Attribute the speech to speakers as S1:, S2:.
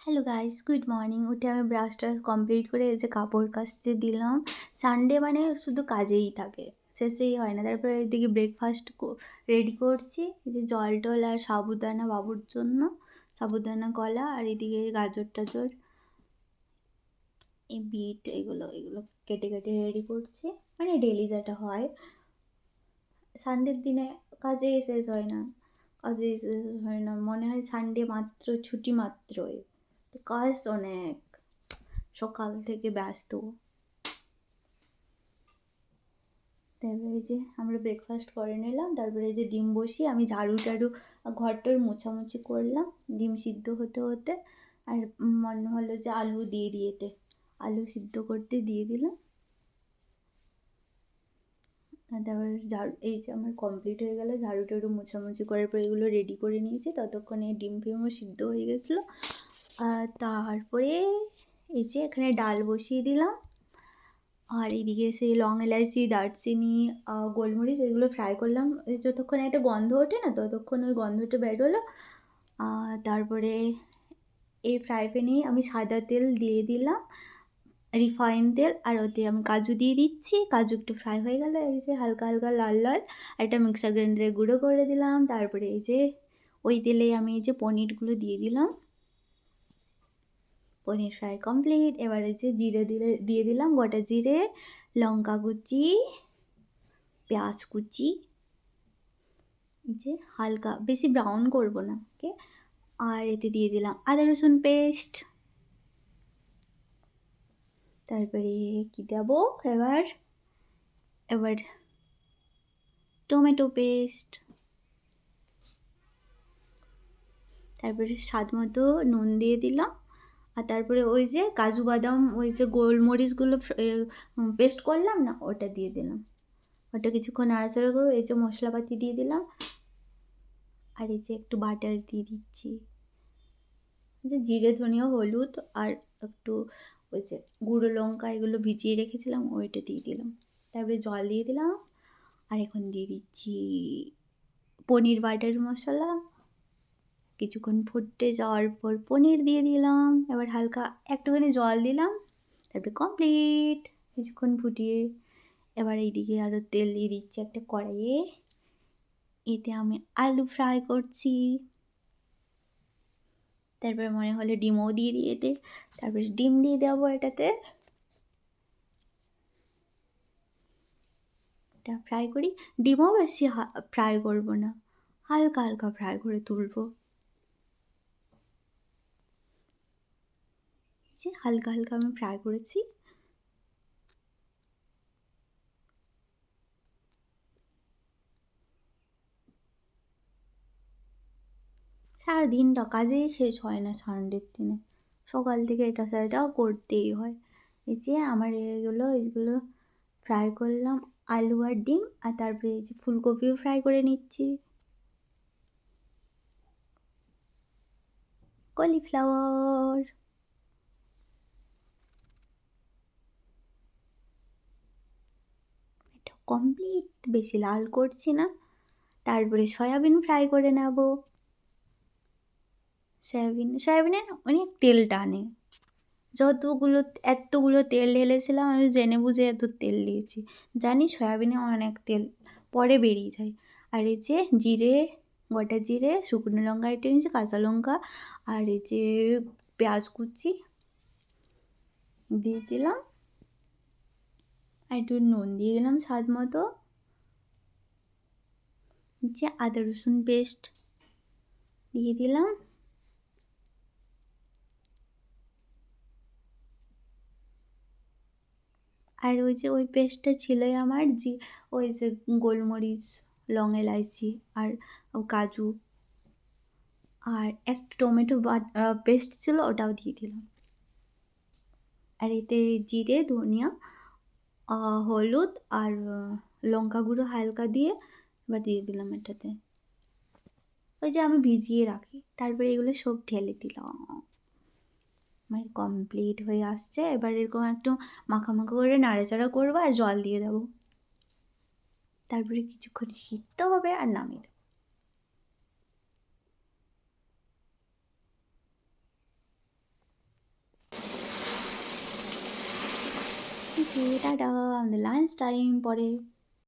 S1: Hello guys, good morning. উঠে আমি brush টাশ complete করে এই যে কাপড় কাচতে দিলাম। সানডে মানে শুধু কাজেই থাকে, শেষেই হয় না। তারপরে এদিকে ব্রেকফাস্ট রেডি করছি, এই যে জল টল আর সাবুদানা বাবুর জন্য, সাবুদানা কলা, আর এদিকে গাজর টাজর, এই বিট, এগুলো এগুলো কেটে কেটে রেডি করছি। মানে ডেলি যেটা হয়, সানডের দিনে কাজেই শেষ হয় না, কাজেই শেষ হয় না। মনে হয় সানডে মাত্র ছুটি মাত্রই, তো কাজ অনেক, সকাল থেকে ব্যস্ত। তারপরে এই যে আমরা ব্রেকফাস্ট করে নিলাম, তারপরে এই যে ডিম বসিয়ে আমি ঝাড়ু টাড়ু ঘরটার মোছামুছি করলাম, ডিম সিদ্ধ হতে হতে। আর মনে হলো যে আলু দিয়ে দিয়েতে, আলু সিদ্ধ করতে দিয়ে দিলাম। আর তারপর ঝাড়ু, এই যে আমার কমপ্লিট হয়ে গেল, ঝাড়ু টাড়ু মোছামুছি করার পর এগুলো রেডি করে নিয়েছি। ততক্ষণে ডিম ফিমও সিদ্ধ হয়ে গেছিলো। আর তারপরে এই যে এখানে ডাল বসিয়ে দিলাম, আর এদিকে সেই লং এলাইচি, দারচিনি, গোলমরিচ এগুলো ফ্রাই করলাম। যতক্ষণ একটা গন্ধ ওঠে না, ততক্ষণ ওই গন্ধটা বেরোলো। তারপরে এই ফ্রাই প্যানেই আমি সাদা তেল দিয়ে দিলাম, রিফাইন তেল, আর ওতে আমি কাজু দিয়ে দিচ্ছি। কাজু একটু ফ্রাই হয়ে গেলো, এই যে হালকা হালকা লাল লাল, একটা মিক্সার গ্রাইন্ডারে গুঁড়ো করে দিলাম। তারপরে এই যে ওই তেলে আমি এই যে পনিরগুলো দিয়ে দিলাম, পনির ফ্রাই কমপ্লিট। এবারে যে জিরে দিয়ে দিলাম, গোটা জিরে, লঙ্কা কুচি, পেঁয়াজ কুচি, এই যে হালকা, বেশি ব্রাউন করব না, ওকে। আর এতে দিয়ে দিলাম আদা রসুন পেস্ট। তারপরে কি দেবো এবার, এবার টমেটো পেস্ট। তারপরে স্বাদ মতো নুন দিয়ে দিলাম। আর তারপরে ওই যে কাজু বাদাম, ওই যে গোলমরিচগুলো পেস্ট করলাম না, ওটা দিয়ে দিলাম। ওটা কিছুক্ষণ নাড়াচাড়া করবো। এই যে মশলাপাতি দিয়ে দিলাম, আর এই যে একটু বাটার দিয়ে দিচ্ছি, যে জিরে, ধনিয়া, হলুদ, আর একটু ওই যে গুঁড়ো লঙ্কা, এগুলো ভিজিয়ে রেখেছিলাম, ওইটা দিয়ে দিলাম। তারপরে জল দিয়ে দিলাম, আর এখন দিয়ে দিচ্ছি পনির বাটার মশলা। কিছুক্ষণ ফুটে যাওয়ার পর পনির দিয়ে দিলাম, এবার হালকা একটুখানি জল দিলাম, তারপরে কমপ্লিট। কিছুক্ষণ ফুটিয়ে এবার এইদিকে আরও তেল দিয়ে দিচ্ছি একটা কড়াইয়ে, এতে আমি আলু ফ্রাই করছি। তারপরে মনে হলো ডিমও দিয়ে দিয়েতে, তারপরে ডিম দিয়ে দেবো এটাতে, এটা ফ্রাই করি। ডিমও বেশি ফ্রাই করবো না, হালকা হালকা ফ্রাই করে তুলবো, যে হালকা হালকা আমি ফ্রাই করেছি। সারাদিনটা কাজেই শেষ হয় না সানডের দিনে, সকাল থেকে এটা সেটাও করতেই হয়। এই যে আমার এইগুলো ফ্রাই করলাম, আলু আর ডিম, আর তারপরে এই যে ফুলকপিও ফ্রাই করে নিচ্ছি, কলিফ্লাওয়ার। এটা কমপ্লিট, বেশি লাল করছি না। তারপরে সয়াবিন ফ্রাই করে নেব। সয়াবিনে অনেক তেল টানে, যতগুলো এতগুলো তেল ঢেলেছিলাম, আমি জেনে বুঝে এত তেল দিয়েছি, জানি সয়াবিনে অনেক তেল পরে বেরিয়ে যায়। আর এই যে জিরে, গোটা জিরে, শুকনো লঙ্কা এটা নিয়েছি, কাঁচা লঙ্কা, আর এই যে পেঁয়াজ কুচি দিয়ে দিলাম, আর একটু নুন দিয়ে দিলাম স্বাদ মতো, যে আদা রসুন পেস্ট দিয়ে দিলাম, আর ওই যে ওই পেস্টটা ছিলই আমার, যে ওই যে গোলমরিচ, লং এলাইচি, আর কাজু, আর একটা টমেটো পেস্ট ছিল, ওটাও দিয়ে দিলাম। আর এতে জিরে, ধনিয়া, হলুদ, আর লঙ্কা গুঁড়ো হালকা দিয়ে এবার দিয়ে দিলাম এটাতে, ওই যে আমি ভিজিয়ে রাখি। তারপরে এগুলো সব ঢেলে দিলাম। আমার কমপ্লিট হয়ে আসছে। এবার এরকম একটু মাখা মাখা করে নাড়াচাড়া করবো, আর জল দিয়ে দেবো। তারপরে কিছুক্ষণ সিদ্ধ হবে, আর নামিয়ে দেবো। ওকে টাটা, আমাদের লাঞ্চ টাইম পরে।